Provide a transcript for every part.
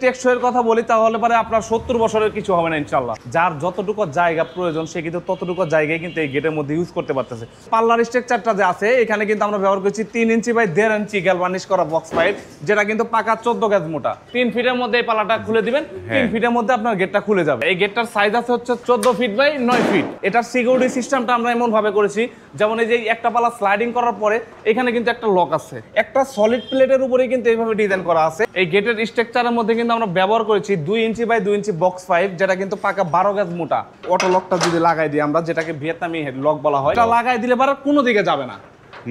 টেকসইয়ের কথা বলি তাহলে পরে আপনার 70 বছরের কিছু হবে না ইনশাআল্লাহ। যার যতটুকু জায়গা প্রয়োজন সে কিন্তু ততটুকু জায়গায় কিন্তু এই গেটের মধ্যে ইউজ করতে পারতেছে। পাল্লার স্ট্রাকচারটা যে আছে এখানে কিন্তু আমরা ব্যবহার করছি 3 ইঞ্চি বাই 1.5 ইঞ্চি গ্যালভানিশ করা বক্স পাইপ, যেটা কিন্তু পাকা 14 গজ মোটা। 3 ফিটের মধ্যে এই পাল্লাটা খুলে দিবেন, 3 ফিটের মধ্যে আপনার গেটটা খুলে যাবে। এই গেটটার সাইজ আছে হচ্ছে 14 ফিট বাই 9 ফিট। এটার সিকিউরিটি সিস্টেমটা আমরা এমন ভাবে করেছি, যেমন এই যে একটা পাল্লা স্লাইডিং করার পরে এখানে কিন্তু একটা লক আছে, একটা সলিড প্লেটের উপরে কিন্তু এইভাবে ডিজাইন করা আছে। এই গেটের স্ট্রাকচারের মধ্যে কিন্তু আমরা ব্যবহার করেছি 2 inch by 2 inch box pipe, যেটা কিন্তু পাকা 12 গজ মোটা। অটো লকটা যদি লাগাই দিই আমরা, যেটাকে ভিয়েতনামি লক বলা হয়, এটা লাগাই দিলে পরে কোনো দিকে যাবে না,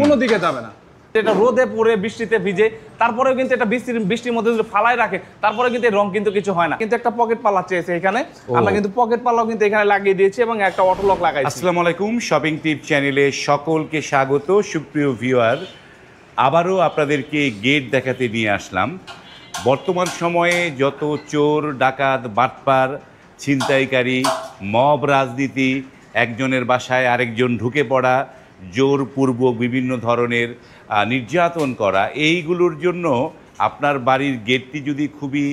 কোনো দিকে যাবে না। এটা রোদে পড়ে বৃষ্টিতে ভিজে তারপরেও কিন্তু এটা বৃষ্টির মধ্যে যদি ফালাই রাখে তারপরে কিন্তু রং কিন্তু কিছু হয় না। কিন্তু একটা পকেট পাল্লা চেয়েছে এখানে, আমরা কিন্তু পকেট পাল্লাও কিন্তু এখানে লাগিয়ে দিয়েছি এবং একটা অটো লক লাগাইছি। আসসালামু আলাইকুম, শপিং টিপ চ্যানেলে সকলকে স্বাগত। সুপ্রিয় ভিউয়ার, আবারও আপনাদেরকে গেট দেখাতে নিয়ে আসলাম। বর্তমান সময়ে যত চোর, ডাকাত, বাটপার, ছিনতাইকারী, মব রাজনীতি, একজনের বাসায় আরেকজন ঢুকে পড়া, জোরপূর্বক বিভিন্ন ধরনের নির্যাতন করা, এইগুলোর জন্য আপনার বাড়ির গেটটি যদি খুবই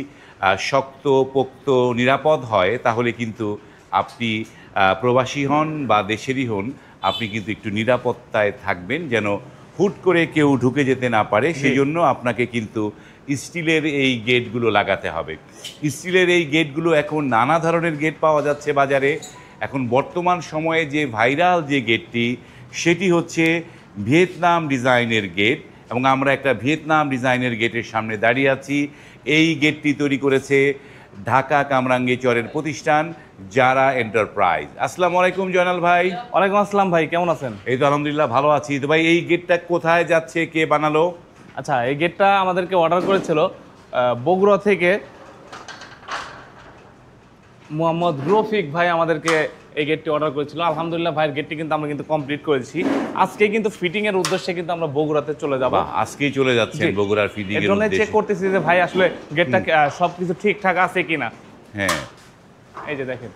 শক্ত, পোক্ত, নিরাপদ হয় তাহলে কিন্তু আপনি প্রবাসী হন বা দেশেরই হন, আপনি কিন্তু একটু নিরাপত্তায় থাকবেন, যেন হুট করে কেউ ঢুকে যেতে না পারে। সেই জন্য আপনাকে কিন্তু স্টিলের এই গেটগুলো লাগাতে হবে। স্টিলের এই গেটগুলো এখন নানা ধরনের গেট পাওয়া যাচ্ছে বাজারে। এখন বর্তমান সময়ে যে ভাইরাল যে গেটটি, সেটি হচ্ছে ভিয়েতনাম ডিজাইনের গেট, এবং আমরা একটা ভিয়েতনাম ডিজাইনের গেটের সামনে দাঁড়িয়ে আছি। এই গেটটি তৈরি করেছে ঢাকা কামরাঙ্গীরচরের প্রতিষ্ঠান যারা এন্টারপ্রাইজ। আসসালামু আলাইকুম জয়নাল ভাই। ওয়ালাইকুম আসসালাম ভাই, কেমন আছেন? এই তো আলহামদুলিল্লাহ ভালো আছি। তো ভাই, এই গেটটা কোথায় যাচ্ছে, কে বানালো? আচ্ছা, এই গেটটা আমাদেরকে অর্ডার করেছিল বগুড়া থেকে মোহাম্মদ রফিক ভাই, আমাদেরকে এই গেটটি অর্ডার করেছিল। আলহামদুলিল্লাহ ভাইয়ের গেটটি কিন্তু আমরা কিন্তু কমপ্লিট করেছি। আজকে কিন্তু ফিটিং এর উদ্দেশ্যে কিন্তু আমরা বগুড়াতে চলে যাব। আজকেই চলে যাচ্ছেন বগুড়ার ফিটিং এর জন্য উদ্দেশ্যে? চেক করতেছি যে ভাই আসলে গেটটা সবকিছু ঠিকঠাক আছে কিনা। হ্যাঁ, এই যে দেখেন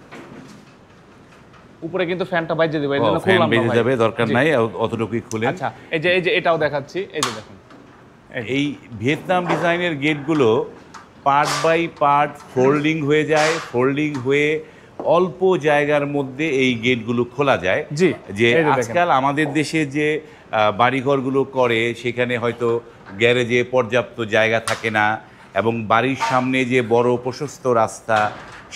উপরে কিন্তু ফ্যানটা বাইজে দিবে, এজন্য খুললাম না। বেজে যাবে, দরকার নাই, অতটুকুই খুলে। আচ্ছা, এই যে এটাও দেখাচ্ছি, এই যে দেখেন এই ভিয়েতনাম ডিজাইনের গেটগুলো পার্ট বাই পার্ট ফোল্ডিং হয়ে যায়, ফোল্ডিং হয়ে অল্প জায়গার মধ্যে এই গেটগুলো খোলা যায়। যে আজকাল আমাদের দেশে যে বাড়িঘরগুলো করে সেখানে হয়তো গ্যারেজে পর্যাপ্ত জায়গা থাকে না, এবং বাড়ির সামনে যে বড় প্রশস্ত রাস্তা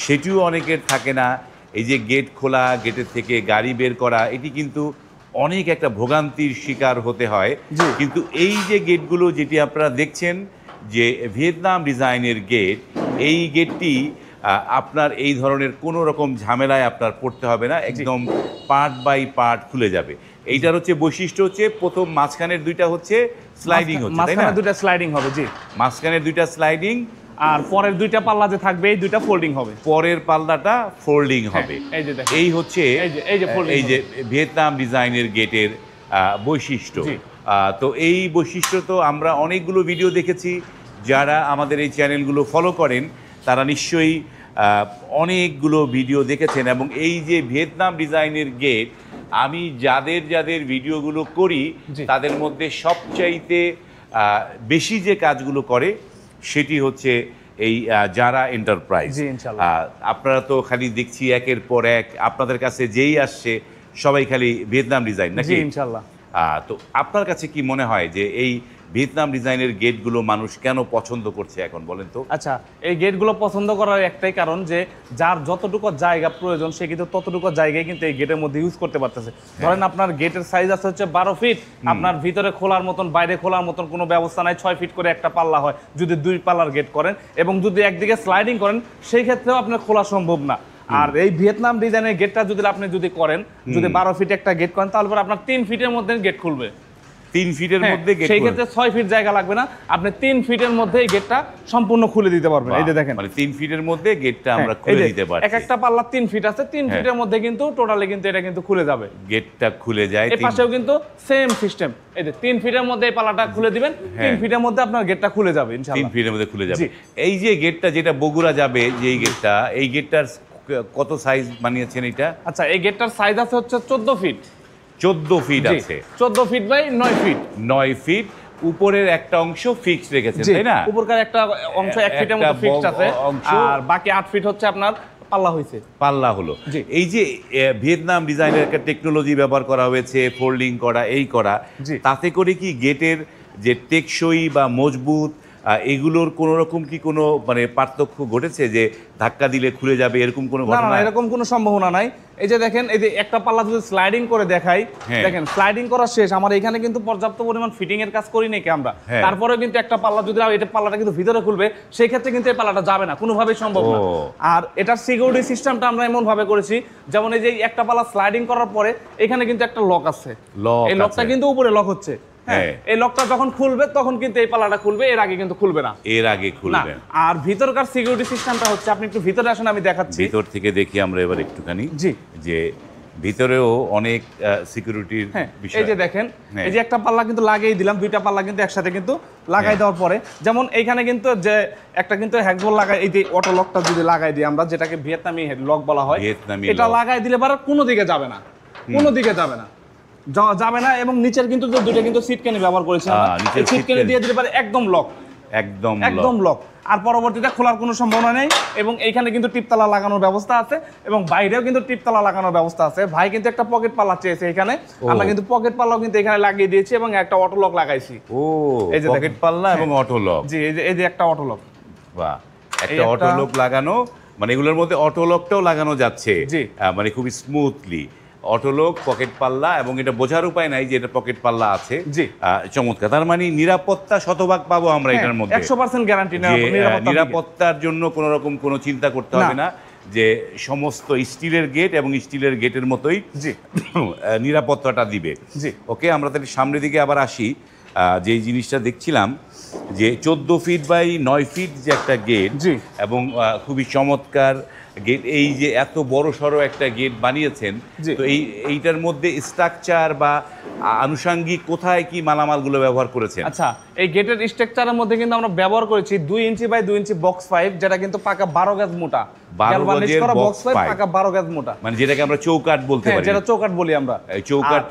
সেটিও অনেকের থাকে না। এই যে গেট খোলা, গেটের থেকে গাড়ি বের করা, এটি কিন্তু অনেক একটা ভোগান্তির শিকার হতে হয়। কিন্তু এই যে গেটগুলো যেটি আপনারা দেখছেন, যে ভিয়েতনাম ডিজাইনের গেট, এই গেটটি আপনার এই ধরনের কোনো রকম ঝামেলায় আপনার পড়তে হবে না, একদম পার্ট বাই পার্ট খুলে যাবে। এইটার হচ্ছে বৈশিষ্ট্য হচ্ছে প্রথম মাঝখানের দুইটা হচ্ছে স্লাইডিং হচ্ছে, তাই না? দুইটা স্লাইডিং হবে। জি, মাঝখানের দুইটা স্লাইডিং, আর পরের দুইটা পাল্লা যে থাকবে এই দুইটা ফোল্ডিং হবে। পরের পাল্লাটা ফোল্ডিং হবে। এই হচ্ছে এই যে ভিয়েতনাম ডিজাইনের গেটের বৈশিষ্ট্য। তো এই বৈশিষ্ট্য তো আমরা অনেকগুলো ভিডিও দেখেছি। যারা আমাদের এই চ্যানেলগুলো ফলো করেন তারা নিশ্চয়ই অনেকগুলো ভিডিও দেখেছেন, এবং এই যে ভিয়েতনাম ডিজাইনের গেট, আমি যাদের ভিডিওগুলো করি তাদের মধ্যে সবচাইতে বেশি যে কাজগুলো করে সেটি হচ্ছে এই যারা এন্টারপ্রাইজ। আপনারা তো খালি দেখছি একের পর এক আপনাদের কাছে যেই আসছে সবাই খালি ভিয়েতনাম ডিজাইন, নাকি? ইনশাআল্লাহ। তো আপনার কাছে কি মনে হয় যে এই ভিয়েতনাম ডিজাইনের গেটগুলো মানুষ কেন পছন্দ করছে এখন, বলেন তো? আচ্ছা, এই গেটগুলো পছন্দ করার একটাই কারণ যে যার যতটুকু জায়গা প্রয়োজন সে কিন্তু ততটুকু জায়গায় কিন্তু এই গেটের মধ্যে ইউজ করতে পারতেছে। ধরেন আপনার গেটের সাইজ আছে হচ্ছে 12 ফিট, আপনার ভিতরে খোলার মতন বাইরে খোলার মতন কোনো ব্যবস্থা নাই। 6 ফিট করে একটা পাল্লা হয় যদি 2 পাল্লার গেট করেন, এবং যদি একদিকে স্লাইডিং করেন সেই ক্ষেত্রেও আপনার খোলা সম্ভব না। আর এই ভিয়েতনাম ডিজাইনের গেটটা যদি করেন, যদি 12 ফিট একটা গেট করেন, তাহলে আপনার 3 ফিটের মধ্যে গেট খুলবে। 3 ফিটের মধ্যে গেট, সেই ক্ষেত্রে 6 ফিট জায়গা লাগবে না, আপনি 3 ফিটের মধ্যে এই গেটটা সম্পূর্ণ খুলে দিতে পারবেন। এই যে দেখেন, মানে 3 ফিটের মধ্যে গেটটা আমরা খুলে দিতে পারি। এক একটা পাল্লা 3 ফিট আছে, 3 ফিটের মধ্যে কিন্তু টোটালি কিন্তু এটা কিন্তু খুলে যাবে, গেটটা খুলে যায়। এই পাশেও কিন্তু সেম সিস্টেম। এই যে 3 ফিটের মধ্যে এই পাল্লাটা খুলে দিবেন, 3 ফিটের মধ্যে আপনার গেটটা খুলে যাবে ইনশাআল্লাহ। 3 ফিটের মধ্যে খুলে যাবে। এই যে গেটটা যেটা বগুড়া যাবে, যে গেটটা, এই গেটটার কত সাইজ বানিয়েছেন এটা? আচ্ছা, এই গেটটার সাইজ আছে হচ্ছে 14 ফিট। 14 ফিট আছে, 14 ফিট বাই 9 ফিট। 9 ফিট উপরের একটা অংশ ফিক্সড রেখেছেন, জি, তাই না? উপরকার একটা অংশ 1 ফিটের মতো ফিক্সড আছে, আর বাকি 8 ফিট হচ্ছে আপনার পাল্লা হয়েছে। পাল্লা হলো। জি। এই যে ভিয়েতনাম ডিজাইনের একটা টেকনোলজি ব্যবহার করা হয়েছে, ফোল্ডিং করা, এই করা, জি। তাতে করে কি গেটের যে টেকসই বা মজবুত এগুলোর কোনো রকম কি কোনো মানে পার্থক্য ঘটেছে, যে ধাক্কা দিলে খুলে যাবে এরকম কোনো না না ঘটনা? না, এরকম কোনো সম্ভাবনা নাই। এই যে দেখেন, এই যে একটা পাল্লা যদি স্লাইডিং করে দেখাই, হ্যাঁ। দেখেন স্লাইডিং করা শেষ, আমার এখানে কিন্তু পর্যাপ্ত পরিমাণ ফিটিং এর কাজ করি নাকি আমরা, হ্যাঁ। তারপরে কিন্তু একটা পাল্লা যদি এটা পাল্লাটা কিন্তু ভিতরে খুলবে, সেই ক্ষেত্রে কিন্তু এই পাল্লাটা যাবে না, কোনোভাবেই সম্ভব না। ও। আর এটার সিকিউরিটি সিস্টেমটা আমরা এমন ভাবে করেছি, যেমন এই যে একটা পাল্লা স্লাইডিং করার পরে এখানে কিন্তু একটা লক আছে, এই লকটা কিন্তু উপরে লক হচ্ছে। হ্যাঁ, এই লকটা যখন খুলবে তখন কিন্তু এই পাল্লাটা খুলবে, এর আগে কিন্তু খুলবে না। এর আগে খুলবে না। আর ভিতরকার সিকিউরিটি সিস্টেমটা হচ্ছে, আপনি একটু ভিতরে আসেন, আমি দেখাচ্ছি। ভিতর থেকে দেখি আমরা এবার একটুখানি, জি। যে ভিতরেও অনেক সিকিউরিটির হ্যাঁ, বিষয়। এই যে দেখেন, হ্যাঁ। এই যে একটা পাল্লা কিন্তু লাগিয়ে দিলাম, দুইটা পাল্লা কিন্তু একসাথে কিন্তু লাগাই দেওয়ার পরে, যেমন এইখানে কিন্তু যে একটা কিন্তু হ্যাকবল লাগাই, এই যে অটো লকটা যদি লাগাই দিই আমরা, যেটাকে ভিয়েতনামি লক বলা হয়, ভিয়েতনামি এটা লক। লাগাই দিলে পরে কোনো দিকে যাবে না, কোনো দিকে যাবে না, যাবে না। এবং নিচের কিন্তু যে দুটো কিন্তু সিটকানি ব্যবহার করেছি আমরা, নিচের সিটকানি সিটকানি দিয়ে দিলে পরে একদম লক, একদম একদম লক। আর পরবর্তীতে খোলার কোনো সম্ভাবনা নেই। এবং এইখানে কিন্তু টিপতলা লাগানোর ব্যবস্থা আছে, এবং বাইরেও কিন্তু টিপতলা লাগানোর ব্যবস্থা আছে। ভাই কিন্তু একটা পকেট পাল্লা চেয়েছে এখানে, আমরা কিন্তু পকেট পাল্লাও কিন্তু এখানে লাগিয়ে দিয়েছি, এবং একটা অটো লক লাগাইছি। ও, এই যে পকেট দেখেন। পাল্লা এবং অটো লক। জি, এই যে একটা অটো লক। বাহ, একটা একটা- অটো লক লাগানো, মানে এগুলোর মধ্যে অটো লকটাও লাগানো যাচ্ছে। জি। মানে খুবই স্মুথলি অটো লক, পকেট পাল্লা, এবং এটা বোঝার উপায় নাই যে এটা পকেট পাল্লা আছে। জি। চমৎকার। তার মানে নিরাপত্তা শতভাগ পাবো আমরা এটার মধ্যে। 100% গ্যারান্টি যে, নিরাপত্তার জন্য কোনো রকম কোনো চিন্তা করতে হবে না, যে সমস্ত স্টিলের গেট এবং স্টিলের গেটের মতোই জি। নিরাপত্তাটা দিবে। জি। ওকে, আমরা তাহলে সামনের দিকে আবার আসি। যে জিনিসটা দেখছিলাম, যে 14 ফিট বাই 9 ফিট যে একটা গেট, জি। এবং খুবই চমৎকার গেট, এই যে এত বড় সড়ো একটা গেট বানিয়েছেন, জি। তো এইটার মধ্যে স্ট্রাকচার বা আনুষাঙ্গিক কোথায় কি মালামালগুলো ব্যবহার করেছেন? আচ্ছা, এই গেটের স্ট্রাকচারের মধ্যে কিন্তু আমরা ব্যবহার করেছি 2 inch by 2 inch box pipe, যেটা কিন্তু পাকা 12 গজ মোটা, 12 গ্যালভানিশ গজের করা box বক্স পাইপ, pipe। পাকা 12 গজ মোটা, মানে যেটাকে আমরা চৌকাঠ বলতে হ্যাঁ, পারি। যেটা চৌকাঠ বলি আমরা। এই চৌকাঠ।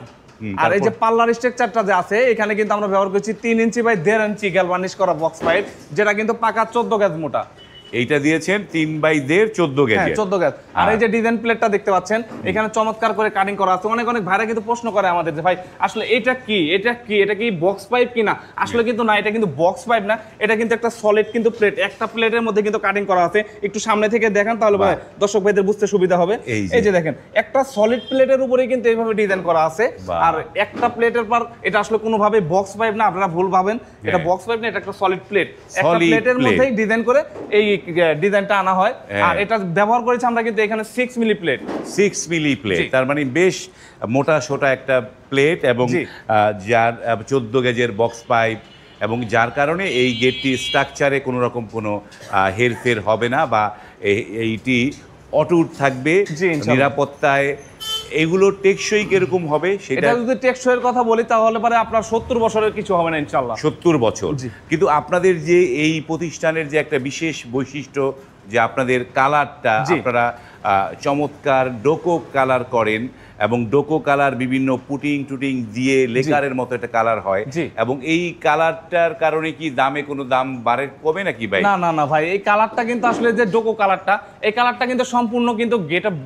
আর এই যে পাল্লার স্ট্রাকচারটা যে আছে, এখানে কিন্তু আমরা ব্যবহার করছি 3 ইঞ্চি বাই 1.5 ইঞ্চি গ্যালভানিশ করা বক্স পাইপ, যেটা কিন্তু পাকা 14 গজ মোটা। এইটা দিয়েছেন 3 বাই 1.5, 14 হ্যাঁ, গেজের। 14 গজ। আর এই যে ডিজাইন প্লেটটা দেখতে পাচ্ছেন, এখানে চমৎকার করে কাটিং করা আছে। অনেক ভাইরা কিন্তু প্রশ্ন করে আমাদের যে ভাই আসলে এটা কি, এটা কি বক্স পাইপ কিনা? আসলে কিন্তু না, এটা কিন্তু বক্স পাইপ না, এটা কিন্তু একটা সলিড কিন্তু প্লেট, একটা প্লেটের মধ্যে কিন্তু কাটিং করা আছে। একটু সামনে থেকে দেখেন, তাহলে ভাই দর্শক ভাইদের বুঝতে সুবিধা হবে। এই যে দেখেন, একটা সলিড প্লেটের উপরে কিন্তু এইভাবে ডিজাইন করা আছে। আর একটা প্লেটের পর, এটা আসলে কোনোভাবে বক্স পাইপ না, আপনারা ভুল ভাবেন, এটা বক্স পাইপ না, এটা একটা সলিড প্লেট। একটা প্লেটের মধ্যেই ডিজাইন করে এই ডিজাইনটা আনা হয়। আর এটা ব্যবহার করেছি আমরা কিন্তু এখানে 6 মিলি প্লেট, 6 মিলি প্লেট, তার মানে বেশ মোটা সোটা একটা প্লেট, এবং যার 14 গেজের বক্স পাইপ, এবং যার কারণে এই গেটটি স্ট্রাকচারে কোনো রকম কোনো হেরফের হবে না, বা এইটি অটুট থাকবে। নিরাপত্তায় এগুলো টেকসই কিরকম হবে সেটা, যদি টেকসইয়ের কথা বলি, তাহলে পরে আপনার 70 বছরের কিছু হবে না ইনশাআল্লাহ। 70 বছর। কিন্তু আপনাদের যে এই প্রতিষ্ঠানের যে একটা বিশেষ বৈশিষ্ট্য, যে আপনাদের কালারটা, আপনারা চমৎকার ডোকো কালার করেন, এবং ডোকো কালার বিভিন্ন পুটিং টুটিং দিয়ে লেকারের মতো একটা কালার হয়, এবং এই কালারটার কারণে কি দামে কোনো দাম বাড়ে কমে নাকি ভাই? না না না ভাই, এই কালারটা কিন্তু আসলে যে ডোকো কালারটা, এই কালারটা কিন্তু সম্পূর্ণ কিন্তু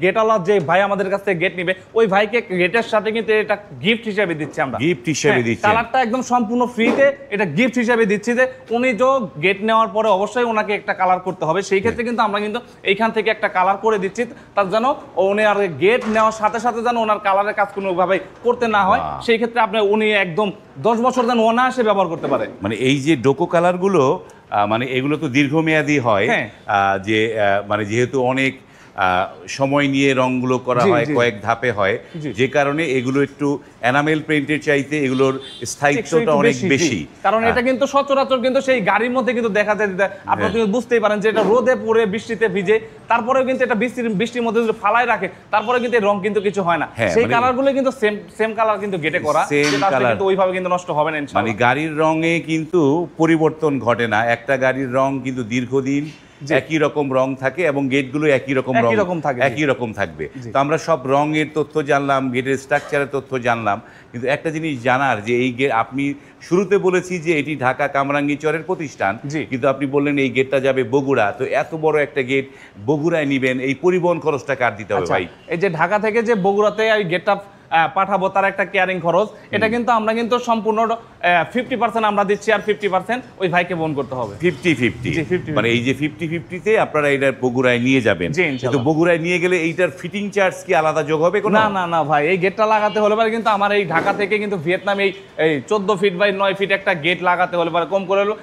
গেটওয়ালা যে ভাই আমাদের কাছ থেকে গেট নিবে, ওই ভাইকে গেটের সাথে কিন্তু এটা গিফট হিসেবে দিচ্ছি আমরা। গিফট হিসেবে দিচ্ছি, কালারটা একদম সম্পূর্ণ ফ্রিতে এটা গিফট হিসেবে দিচ্ছি, যে উনি যে গেট নেওয়ার পরে অবশ্যই ওনাকে একটা কালার করতে হবে, সেই ক্ষেত্রে কিন্তু আমরা কিন্তু এইখান থেকে একটা কালার করে দিচ্ছি, তার যেন উনি আর গেট নেওয়ার সাথে সাথে যেন ওনার কালারের কাজ কোনোভাবে করতে না হয়, সেই ক্ষেত্রে আপনি উনি একদম 10 বছর যেন অনায়াসে ব্যবহার করতে পারে। মানে এই যে ডোকো কালারগুলো, মানে এগুলো তো দীর্ঘমেয়াদী হয়, যে মানে যেহেতু অনেক সময় নিয়ে রংগুলো করা হয়, কয়েক ধাপে হয়, যে কারণে এগুলো একটু এনামেল পেইন্টের চাইতে এগুলোর স্থায়িত্বটা অনেক বেশি। কারণ এটা কিন্তু সচরাচর কিন্তু সেই গাড়ির মধ্যে কিন্তু দেখা যায়, আপনারা কিন্তু বুঝতেই পারেন যে এটা রোদে পড়ে বৃষ্টিতে ভিজে, তারপরেও কিন্তু এটা বৃষ্টির মধ্যে যদি ফালায় রাখে, তারপরে কিন্তু রং কিন্তু কিছু হয় না। সেই কালারগুলো কিন্তু সেম কালার কিন্তু গেটে করা, কিন্তু ওইভাবে কিন্তু নষ্ট হবে না ইনশাআল্লাহ। মানে গাড়ির রঙে কিন্তু পরিবর্তন ঘটে না, একটা গাড়ির রং কিন্তু দীর্ঘদিন একই রকম রং থাকে এবং গেটগুলো একই রকম একই রকম থাকবে। তো আমরা সব রঙের তথ্য জানলাম, গেটের স্ট্রাকচারের তথ্য জানলাম, কিন্তু একটা জিনিস জানার যে এই গেট, আপনি শুরুতে বলেছি যে এটি ঢাকা কামরাঙ্গীরচরের প্রতিষ্ঠান, কিন্তু আপনি বললেন এই গেটটা যাবে বগুড়া। তো এত বড় একটা গেট বগুড়ায় নিবেন, এই পরিবহন খরচটা কার দিতে হবে ভাই? এই যে ঢাকা থেকে যে বগুড়াতে এই গেটটা পাঠাবো তার একটা কেয়ারিং খরচ, এটা কিন্তু আমরা কিন্তু সম্পূর্ণ 50% আমরা দিচ্ছি, আর 50% ওই ভাইকে বহন করতে হবে। 50-50 মানে এই যে 50-50-তে আপনারা এটা বগুড়ায় নিয়ে যাবেন। তো বগুড়ায় নিয়ে গেলে এইটার ফিটিং চার্জ কি আলাদা যোগ হবে কোনো? না ভাই, এই গেটটা লাগাতে হলে পারে কিন্তু আমার এই ঢাকা থেকে কিন্তু ভিয়েতনাম এই 14 ফিট বাই 9 ফিট একটা গেট লাগাতে হলে পারে কম করে হলো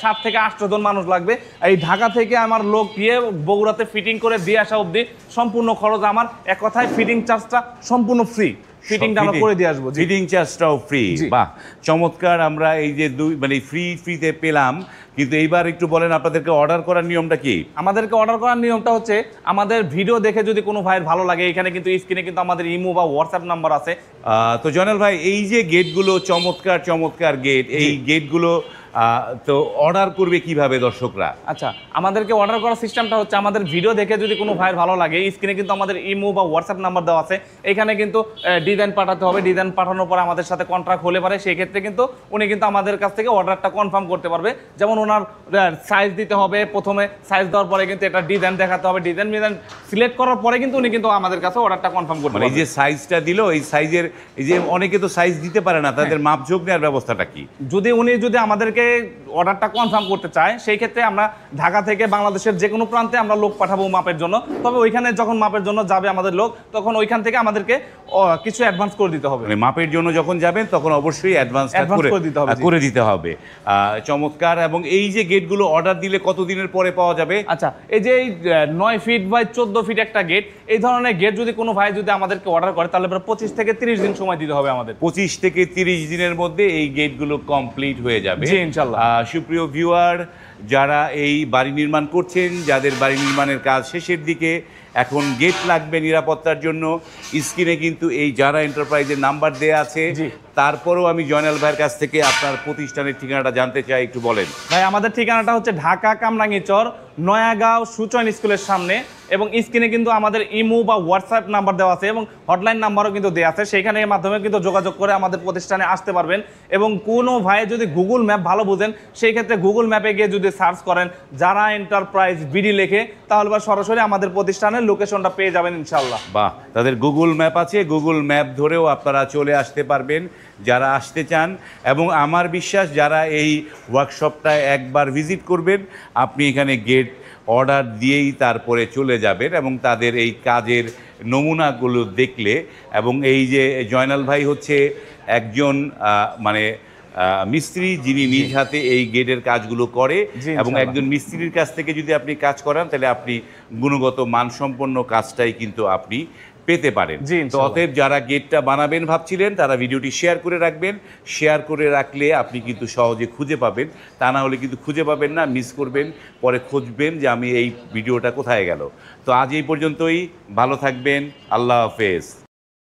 7 থেকে 8 জন মানুষ লাগবে। এই ঢাকা থেকে আমার লোক গিয়ে বগুড়াতে ফিটিং করে দিয়ে আসা অবধি সম্পূর্ণ খরচ আমার। এক কথায় ফিটিং চার্জটা সম্পূর্ণ ফ্রি, ফিটিংটা আমরা করে দিয়ে আসবো, ফিটিং চার্জটাও ফ্রি। বাহ, চমৎকার। আমরা এই যে মানে ফ্রিতে পেলাম, কিন্তু এইবার একটু বলেন আপনাদেরকে অর্ডার করার নিয়মটা কি? আমাদেরকে অর্ডার করার নিয়মটা হচ্ছে আমাদের ভিডিও দেখে যদি কোনো ভাইয়ের ভালো লাগে, এখানে কিন্তু স্ক্রিনে কিন্তু আমাদের ইমো বা হোয়াটসঅ্যাপ নাম্বার আছে। তো জয়নাল ভাই, এই যে গেটগুলো চমৎকার গেট, এই গেটগুলো তো অর্ডার করবে কিভাবে দর্শকরা? আচ্ছা, আমাদেরকে অর্ডার করার সিস্টেমটা হচ্ছে আমাদের ভিডিও দেখে যদি কোনো ভাইয়ের ভালো লাগে, স্ক্রিনে কিন্তু আমাদের ইমো বা হোয়াটসঅ্যাপ নাম্বার দেওয়া আছে। এখানে কিন্তু ডিজাইন পাঠাতে হবে, ডিজাইন পাঠানোর পরে আমাদের সাথে কন্ট্রাক্ট হলে পারে, সেই ক্ষেত্রে কিন্তু উনি কিন্তু আমাদের কাছ থেকে অর্ডারটা কনফার্ম করতে পারবে। যেমন ওনার সাইজ দিতে হবে, প্রথমে সাইজ দেওয়ার পরে কিন্তু এটা ডিজাইন দেখাতে হবে, ডিজাইন সিলেক্ট করার পরে কিন্তু উনি কিন্তু আমাদের কাছে অর্ডারটা কনফার্ম করতে পারবে। এই যে সাইজটা দিল, এই সাইজের, এই যে অনেকে তো সাইজ দিতে পারে না, তাদের মাপঝোঁক নেওয়ার ব্যবস্থাটা কি? যদি আমাদেরকে অর্ডারটা কনফার্ম করতে চায়, সেই ক্ষেত্রে আমরা ঢাকা থেকে বাংলাদেশের যে কোনো প্রান্তে আমরা লোক পাঠাবো মাপের জন্য। তবে ওইখানে যখন মাপের জন্য যাবে আমাদের লোক, তখন ওইখান থেকে আমাদেরকে কিছু অ্যাডভান্স করে দিতে হবে। মানে মাপের জন্য যখন যাবেন তখন অবশ্যই অ্যাডভান্সটা করে দিতে হবে। চমৎকার। এবং এই যে গেটগুলো অর্ডার দিলে কতদিনের পরে পাওয়া যাবে? আচ্ছা, এই যে 9 ফিট বাই 14 ফিট একটা গেট, এই ধরনের গেট যদি কোনো ভাই যদি আমাদেরকে অর্ডার করে, তাহলে 25 থেকে 30 দিন সময় দিতে হবে আমাদের। 25 থেকে 30 দিনের মধ্যে এই গেটগুলো কমপ্লিট হয়ে যাবে। জি, ইনশাআল্লাহ। সুপ্রিয় ভিউয়ার, যারা এই বাড়ি নির্মাণ করছেন, যাদের বাড়ি নির্মাণের কাজ শেষের দিকে, এখন গেট লাগবে নিরাপত্তার জন্য, স্ক্রিনে কিন্তু এই যারা এন্টারপ্রাইজের নাম্বার দেয়া আছে। তারপরেও আমি জয়নাল ভাইয়ের কাছ থেকে আপনার প্রতিষ্ঠানের ঠিকানাটা জানতে চাই, একটু বলেন ভাই। আমাদের ঠিকানাটা হচ্ছে ঢাকা কামরাঙ্গীরচর, নয়াগাঁও সুচয়ন স্কুলের সামনে, এবং স্ক্রিনে কিন্তু আমাদের ইমো বা হোয়াটসঅ্যাপ নাম্বার দেওয়া আছে এবং হটলাইন নাম্বারও কিন্তু দেওয়া আছে। সেইখানে এর মাধ্যমে কিন্তু যোগাযোগ করে আমাদের প্রতিষ্ঠানে আসতে পারবেন। এবং কোনো ভাই যদি গুগল ম্যাপ ভালো বুঝেন, সেই ক্ষেত্রে গুগল ম্যাপে গিয়ে যদি সার্চ করেন যারা এন্টারপ্রাইজ বিডি লেখে, তাহলে বা সরাসরি আমাদের প্রতিষ্ঠানের লোকেশনটা পেয়ে যাবেন ইনশাআল্লাহ। বাহ, তাদের গুগল ম্যাপ আছে, গুগল ম্যাপ ধরেও আপনারা চলে আসতে পারবেন যারা আসতে চান। এবং আমার বিশ্বাস যারা এই ওয়ার্কশপটায় একবার ভিজিট করবেন, আপনি এখানে গেট অর্ডার দিয়েই তারপরে চলে যাবেন এবং তাদের এই কাজের নমুনাগুলো দেখলে। এবং এই যে জয়নাল ভাই হচ্ছে একজন মানে মিস্ত্রি, যিনি নিজ হাতে এই গেটের কাজগুলো করে, এবং একজন মিস্ত্রির কাছ থেকে যদি আপনি কাজ করান, তাহলে আপনি গুণগত মানসম্পন্ন কাজটাই কিন্তু আপনি পেতে পারেন। তো অতএব যারা গেটটা বানাবেন ভাবছিলেন, তারা ভিডিওটি শেয়ার করে রাখবেন। শেয়ার করে রাখলে আপনি কিন্তু সহজে খুঁজে পাবেন, তা না হলে কিন্তু খুঁজে পাবেন না, মিস করবেন, পরে খুঁজবেন যে আমি এই ভিডিওটা কোথায় গেল। তো আজ এই পর্যন্তই, ভালো থাকবেন, আল্লাহ হাফেজ।